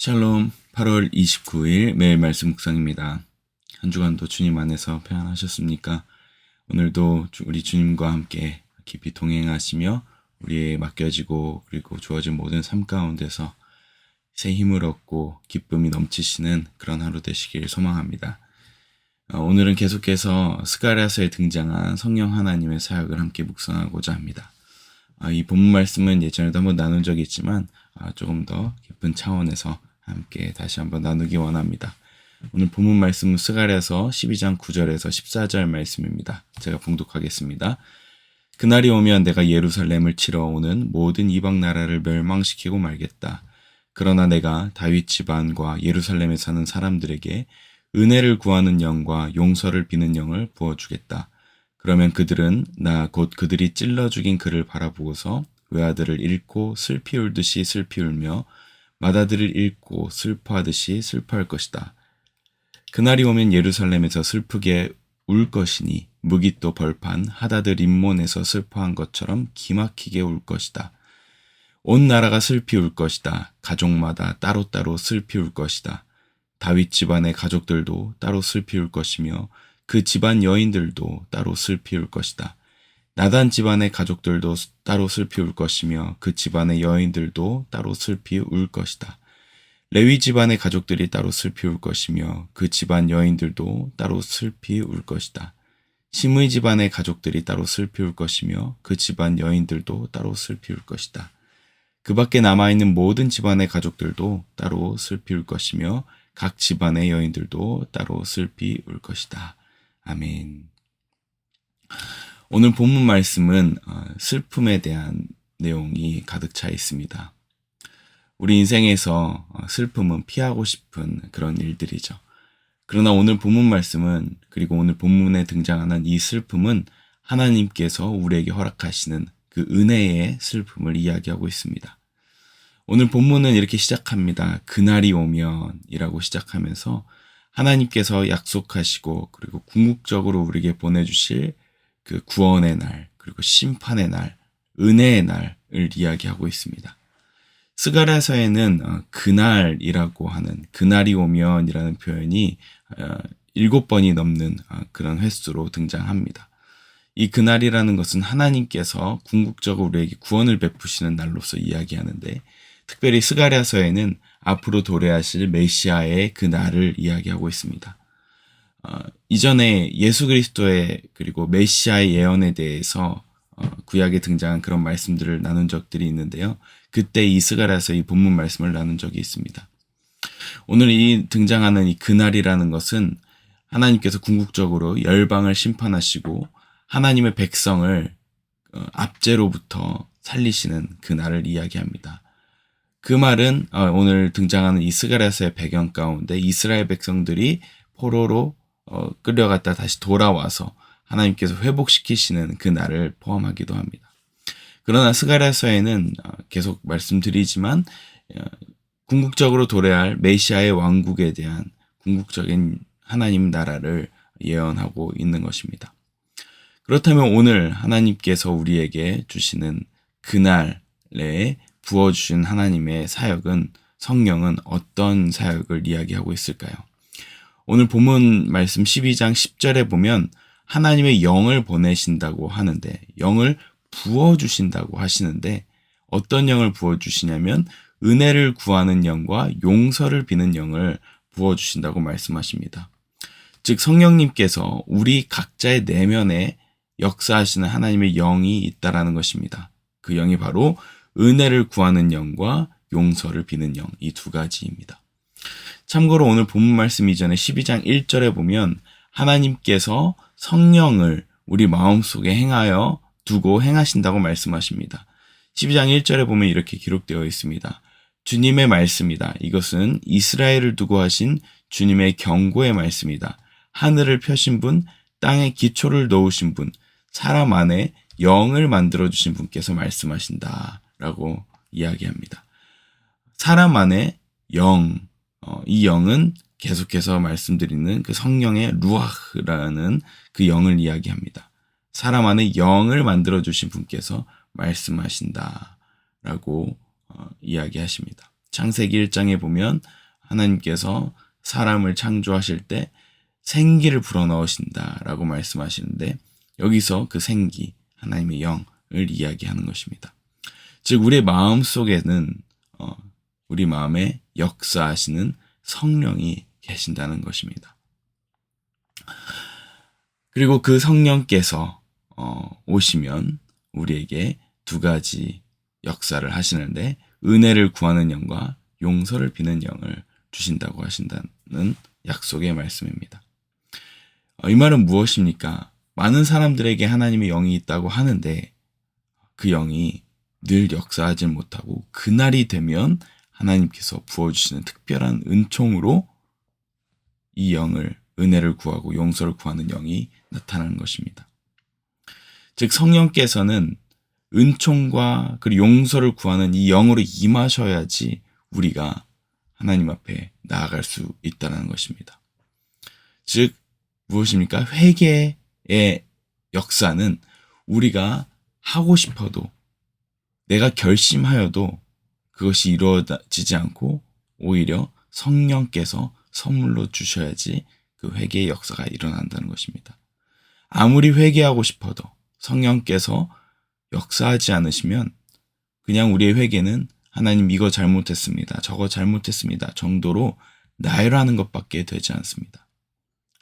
샬롬, 8월 29일 매일 말씀 묵상입니다. 한 주간도 주님 안에서 평안하셨습니까? 오늘도 우리 주님과 함께 깊이 동행하시며 우리의 맡겨지고 그리고 주어진 모든 삶 가운데서 새 힘을 얻고 기쁨이 넘치시는 그런 하루 되시길 소망합니다. 오늘은 계속해서 스가랴서에 등장한 성령 하나님의 사역을 함께 묵상하고자 합니다. 이 본문 말씀은 예전에도 한번 나눈 적이 있지만 조금 더 깊은 차원에서 함께 다시 한번 나누기 원합니다. 오늘 본문 말씀은 스가랴서 12장 9절에서 14절 말씀입니다. 제가 봉독하겠습니다. 그날이 오면 내가 예루살렘을 치러 오는 모든 이방 나라를 멸망시키고 말겠다. 그러나 내가 다윗 집안과 예루살렘에 사는 사람들에게 은혜를 구하는 영과 용서를 비는 영을 부어주겠다. 그러면 그들은 나 곧 그들이 찔러 죽인 그를 바라보고서 외아들을 잃고 슬피 울듯이 슬피 울며 맏아들을 잃고 슬퍼하듯이 슬퍼할 것이다. 그날이 오면 예루살렘에서 슬프게 울 것이니 무기또 벌판 하다드 림몬에서 슬퍼한 것처럼 기막히게 울 것이다. 온 나라가 슬피 울 것이다. 가족마다 따로따로 슬피 울 것이다. 다윗 집안의 가족들도 따로 슬피 울 것이며 그 집안 여인들도 따로 슬피 울 것이다. 나단 집안의 가족들도 따로 슬피 울 것이며 그 집안의 여인들도 따로 슬피 울 것이다. 레위 집안의 가족들이 따로 슬피 울 것이며 그 집안 여인들도 따로 슬피 울 것이다. 시므이 집안의 가족들이 따로 슬피 울 것이며 그 집안 여인들도 따로 슬피 울 것이다. 그 밖에 남아있는 모든 집안의 가족들도 따로 슬피 울 것이며 각 집안의 여인들도 따로 슬피 울 것이다. 아멘. 오늘 본문 말씀은 슬픔에 대한 내용이 가득 차 있습니다. 우리 인생에서 슬픔은 피하고 싶은 그런 일들이죠. 그러나 오늘 본문 말씀은 그리고 오늘 본문에 등장하는 이 슬픔은 하나님께서 우리에게 허락하시는 그 은혜의 슬픔을 이야기하고 있습니다. 오늘 본문은 이렇게 시작합니다. 그날이 오면 이라고 시작하면서 하나님께서 약속하시고 그리고 궁극적으로 우리에게 보내주실 그 구원의 날, 그리고 심판의 날, 은혜의 날을 이야기하고 있습니다. 스가랴서에는 그날이라고 하는 그날이 오면이라는 표현이 7번이 넘는 그런 횟수로 등장합니다. 이 그날이라는 것은 하나님께서 궁극적으로 우리에게 구원을 베푸시는 날로서 이야기하는데 특별히 스가랴서에는 앞으로 도래하실 메시아의 그 날을 이야기하고 있습니다. 이전에 예수 그리스도의 그리고 메시아의 예언에 대해서 구약에 등장한 그런 말씀들을 나눈 적들이 있는데요. 그때 이 스가랴서 이 본문 말씀을 나눈 적이 있습니다. 오늘 이 등장하는 이 그날이라는 것은 하나님께서 궁극적으로 열방을 심판하시고 하나님의 백성을 압제로부터 살리시는 그 날을 이야기합니다. 그 말은 오늘 등장하는 이 스가랴서의 배경 가운데 이스라엘 백성들이 포로로 끌려갔다 다시 돌아와서 하나님께서 회복시키시는 그 날을 포함하기도 합니다. 그러나 스가랴서에는 계속 말씀드리지만 궁극적으로 도래할 메시아의 왕국에 대한 궁극적인 하나님 나라를 예언하고 있는 것입니다. 그렇다면 오늘 하나님께서 우리에게 주시는 그날에 부어주신 하나님의 사역은 성령은 어떤 사역을 이야기하고 있을까요? 오늘 본문 말씀 12장 10절에 보면 하나님의 영을 보내신다고 하는데 영을 부어주신다고 하시는데 어떤 영을 부어주시냐면 은혜를 구하는 영과 용서를 비는 영을 부어주신다고 말씀하십니다. 즉 성령님께서 우리 각자의 내면에 역사하시는 하나님의 영이 있다라는 것입니다. 그 영이 바로 은혜를 구하는 영과 용서를 비는 영, 이 두 가지입니다. 참고로 오늘 본문 말씀 이전에 12장 1절에 보면 하나님께서 성령을 우리 마음속에 행하여 두고 행하신다고 말씀하십니다. 12장 1절에 보면 이렇게 기록되어 있습니다. 주님의 말씀이다. 이것은 이스라엘을 두고 하신 주님의 경고의 말씀이다. 하늘을 펴신 분, 땅에 기초를 놓으신 분, 사람 안에 영을 만들어주신 분께서 말씀하신다. 라고 이야기합니다. 사람 안에 영, 이 영은 계속해서 말씀드리는 그 성령의 루아흐라는 그 영을 이야기합니다. 사람 안에 영을 만들어주신 분께서 말씀하신다라고 이야기하십니다. 창세기 1장에 보면 하나님께서 사람을 창조하실 때 생기를 불어넣으신다라고 말씀하시는데, 여기서 그 생기, 하나님의 영을 이야기하는 것입니다. 즉 우리의 마음 속에는 우리 마음에 역사하시는 성령이 계신다는 것입니다. 그리고 그 성령께서 오시면 우리에게 두 가지 역사를 하시는데, 은혜를 구하는 영과 용서를 비는 영을 주신다고 하신다는 약속의 말씀입니다. 이 말은 무엇입니까? 많은 사람들에게 하나님의 영이 있다고 하는데 그 영이 늘 역사하지 못하고 그날이 되면 하나님께서 부어주시는 특별한 은총으로 이 영을, 은혜를 구하고 용서를 구하는 영이 나타나는 것입니다. 즉 성령께서는 은총과 그리고 용서를 구하는 이 영으로 임하셔야지 우리가 하나님 앞에 나아갈 수 있다는 것입니다. 즉 무엇입니까? 회개의 역사는 우리가 하고 싶어도, 내가 결심하여도 그것이 이루어지지 않고 오히려 성령께서 선물로 주셔야지 그 회개의 역사가 일어난다는 것입니다. 아무리 회개하고 싶어도 성령께서 역사하지 않으시면 그냥 우리의 회개는 하나님 이거 잘못했습니다, 저거 잘못했습니다 정도로 나열하는 것밖에 되지 않습니다.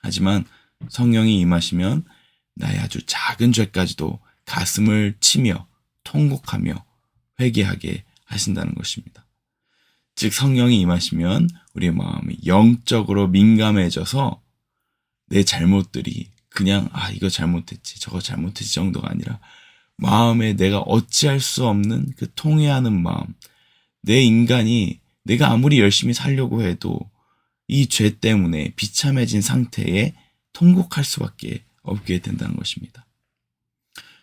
하지만 성령이 임하시면 나의 아주 작은 죄까지도 가슴을 치며 통곡하며 회개하게 하신다는 것입니다. 즉 성령이 임하시면 우리의 마음이 영적으로 민감해져서 내 잘못들이 그냥 이거 잘못했지 저거 잘못했지 정도가 아니라 마음에 내가 어찌할 수 없는 그 통회하는 마음, 내 인간이 내가 아무리 열심히 살려고 해도 이 죄 때문에 비참해진 상태에 통곡할 수밖에 없게 된다는 것입니다.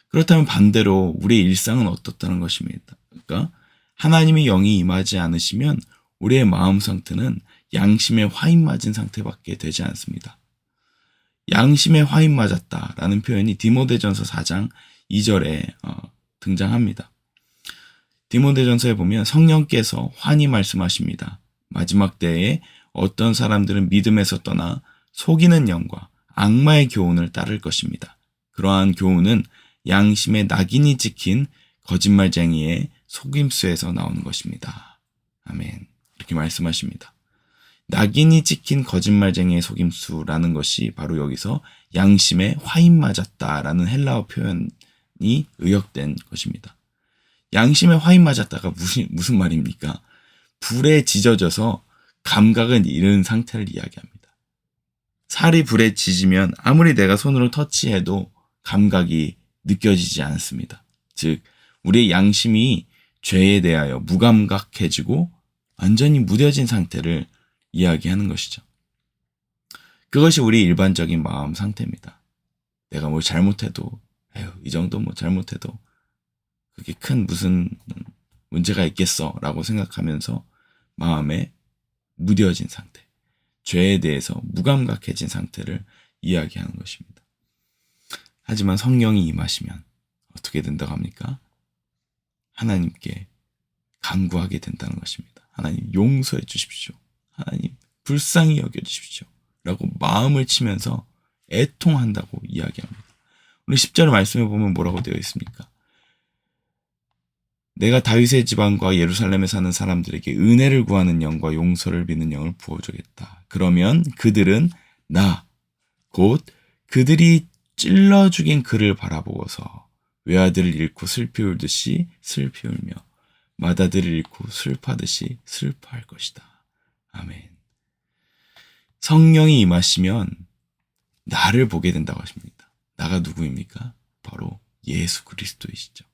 그렇다면 반대로 우리의 일상은 어떻다는 것입니다. 그러니까 하나님의 영이 임하지 않으시면 우리의 마음 상태는 양심에 화인 맞은 상태밖에 되지 않습니다. 양심에 화인 맞았다라는 표현이 디모데전서 4장 2절에 등장합니다. 디모데전서에 보면 성령께서 환히 말씀하십니다. 마지막 때에 어떤 사람들은 믿음에서 떠나 속이는 영과 악마의 교훈을 따를 것입니다. 그러한 교훈은 양심에 낙인이 찍힌 거짓말쟁이의 속임수에서 나오는 것입니다. 아멘. 이렇게 말씀하십니다. 낙인이 찍힌 거짓말쟁이의 속임수라는 것이 바로 여기서 양심에 화인 맞았다라는 헬라어 표현이 의역된 것입니다. 양심에 화인 맞았다가 무슨 말입니까? 불에 지져져서 감각을 잃은 상태를 이야기합니다. 살이 불에 지지면 아무리 내가 손으로 터치해도 감각이 느껴지지 않습니다. 즉 우리의 양심이 죄에 대하여 무감각해지고 완전히 무뎌진 상태를 이야기하는 것이죠. 그것이 우리 일반적인 마음 상태입니다. 내가 뭘 잘못해도 이 정도 잘못해도 그게 큰 무슨 문제가 있겠어 라고 생각하면서 마음에 무뎌진 상태, 죄에 대해서 무감각해진 상태를 이야기하는 것입니다. 하지만 성령이 임하시면 어떻게 된다고 합니까? 하나님께 간구하게 된다는 것입니다. 하나님 용서해 주십시오. 하나님 불쌍히 여겨주십시오. 라고 마음을 치면서 애통한다고 이야기합니다. 우리 10절 말씀에 보면 뭐라고 되어 있습니까? 내가 다윗의 집안과 예루살렘에 사는 사람들에게 은혜를 구하는 영과 용서를 비는 영을 부어주겠다. 그러면 그들은 곧 그들이 찔러 죽인 그를 바라보고서 외아들을 잃고 슬피 울듯이 슬피 울며 맏아들을 잃고 슬퍼하듯이 슬퍼할 것이다. 아멘. 성령이 임하시면 나를 보게 된다고 하십니다. 나가 누구입니까? 바로 예수 그리스도이시죠.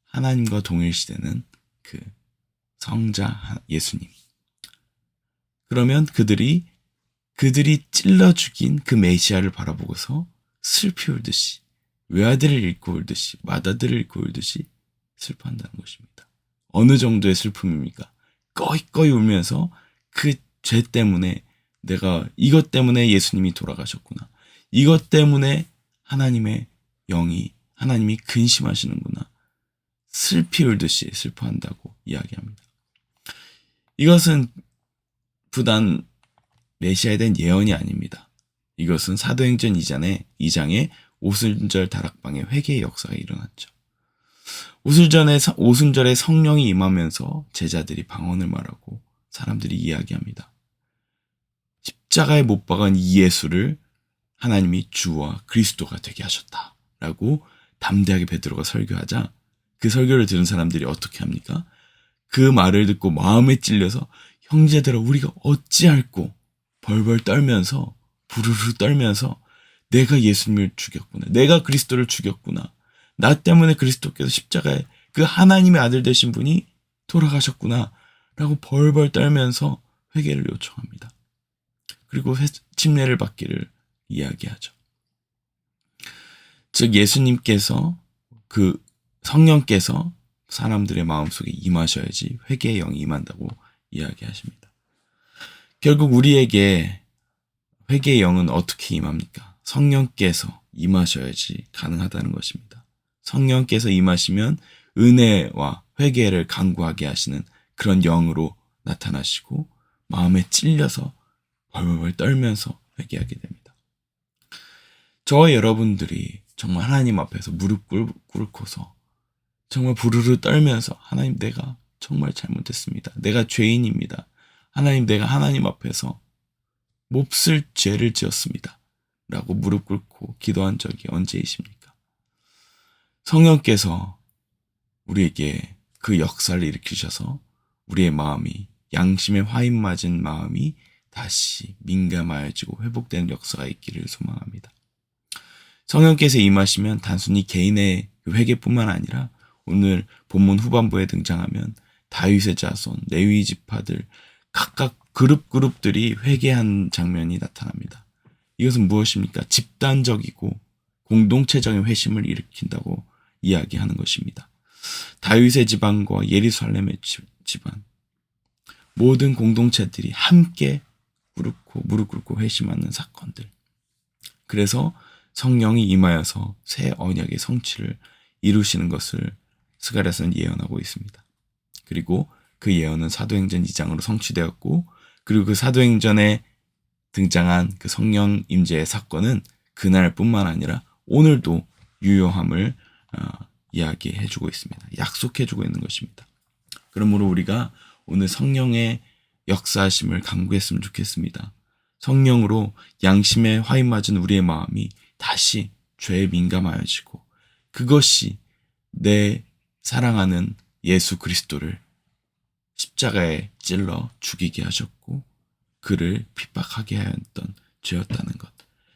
하나님과 동일시되는 그 성자 예수님. 그러면 그들이 찔러 죽인 그 메시아를 바라보고서 슬피 울듯이 외아들을 잃고 울듯이 맏아들을 잃고 울듯이 슬퍼한다는 것입니다. 어느 정도의 슬픔입니까? 꺼이꺼이 울면서 그 죄 때문에 내가 이것 때문에 예수님이 돌아가셨구나. 이것 때문에 하나님이 근심하시는구나. 슬피 울듯이 슬퍼한다고 이야기합니다. 이것은 부단 메시아에 대한 예언이 아닙니다. 이것은 사도행전 2장의 오순절 다락방의 회개의 역사가 일어났죠. 오순절에 성령이 임하면서 제자들이 방언을 말하고 사람들이 이야기합니다. 십자가에 못 박은 이 예수를 하나님이 주와 그리스도가 되게 하셨다라고 담대하게 베드로가 설교하자 그 설교를 들은 사람들이 어떻게 합니까? 그 말을 듣고 마음에 찔려서 형제들아 우리가 어찌할꼬 벌벌 떨면서 부르르 떨면서 내가 예수님을 죽였구나. 내가 그리스도를 죽였구나. 나 때문에 그리스도께서 십자가에 그 하나님의 아들 되신 분이 돌아가셨구나. 라고 벌벌 떨면서 회개를 요청합니다. 그리고 침례를 받기를 이야기하죠. 즉 예수님께서 그 성령께서 사람들의 마음속에 임하셔야지 회개의 영이 임한다고 이야기하십니다. 결국 우리에게 회개의 영은 어떻게 임합니까? 성령께서 임하셔야지 가능하다는 것입니다. 성령께서 임하시면 은혜와 회개를 간구하게 하시는 그런 영으로 나타나시고 마음에 찔려서 벌벌 떨면서 회개하게 됩니다. 저와 여러분들이 정말 하나님 앞에서 무릎 꿇고서 정말 부르르 떨면서 하나님 내가 정말 잘못했습니다. 내가 죄인입니다. 하나님 내가 하나님 앞에서 몹쓸 죄를 지었습니다. 라고 무릎 꿇고 기도한 적이 언제이십니까? 성령께서 우리에게 그 역사를 일으키셔서 우리의 마음이 양심에 화인 맞은 마음이 다시 민감하여지고 회복되는 역사가 있기를 소망합니다. 성령께서 임하시면 단순히 개인의 회개뿐만 아니라 오늘 본문 후반부에 등장하면 다윗의 자손, 레위 지파들 각각 그룹들이 회개한 장면이 나타납니다. 이것은 무엇입니까? 집단적이고 공동체적인 회심을 일으킨다고 이야기하는 것입니다. 다윗의 집안과 예루살렘의 집안 모든 공동체들이 함께 무릎 꿇고 회심하는 사건들. 그래서 성령이 임하여서 새 언약의 성취를 이루시는 것을 스가랴서는 예언하고 있습니다. 그리고 그 예언은 사도행전 2장으로 성취되었고 그리고 그 사도행전에 등장한 그 성령 임재의 사건은 그날뿐만 아니라 오늘도 유효함을 이야기해주고 있습니다. 약속해주고 있는 것입니다. 그러므로 우리가 오늘 성령의 역사하심을 간구했으면 좋겠습니다. 성령으로 양심에 화인 맞은 우리의 마음이 다시 죄에 민감하여지고 그것이 내 사랑하는 예수 그리스도를 십자가에 찔러 죽이게 하셨고 그를 핍박하게 하였던 죄였다는 것.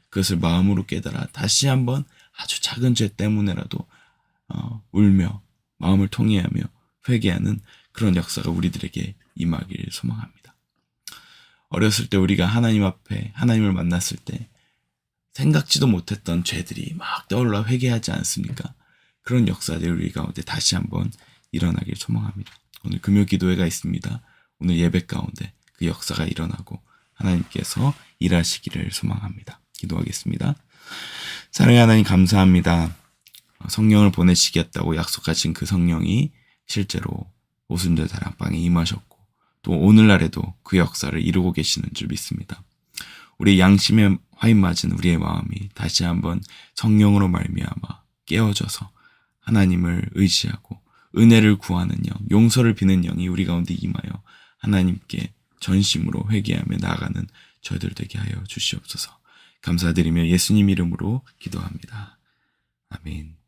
그것을 마음으로 깨달아 다시 한번 아주 작은 죄 때문에라도 울며 마음을 통회하며 회개하는 그런 역사가 우리들에게 임하기를 소망합니다. 어렸을 때 우리가 하나님 앞에 하나님을 만났을 때 생각지도 못했던 죄들이 막 떠올라 회개하지 않습니까? 그런 역사들이 우리 가운데 다시 한번 일어나길 소망합니다. 오늘 금요 기도회가 있습니다. 오늘 예배 가운데 그 역사가 일어나고 하나님께서 일하시기를 소망합니다. 기도하겠습니다. 사랑의 하나님 감사합니다. 성령을 보내시겠다고 약속하신 그 성령이 실제로 오순절 다락방에 임하셨고 또 오늘날에도 그 역사를 이루고 계시는 줄 믿습니다. 우리 양심에 화인 맞은 우리의 마음이 다시 한번 성령으로 말미암아 깨어져서 하나님을 의지하고 은혜를 구하는 영, 용서를 비는 영이 우리 가운데 임하여 하나님께 전심으로 회개하며 나아가는 저희들 되게 하여 주시옵소서. 감사드리며 예수님 이름으로 기도합니다. 아멘.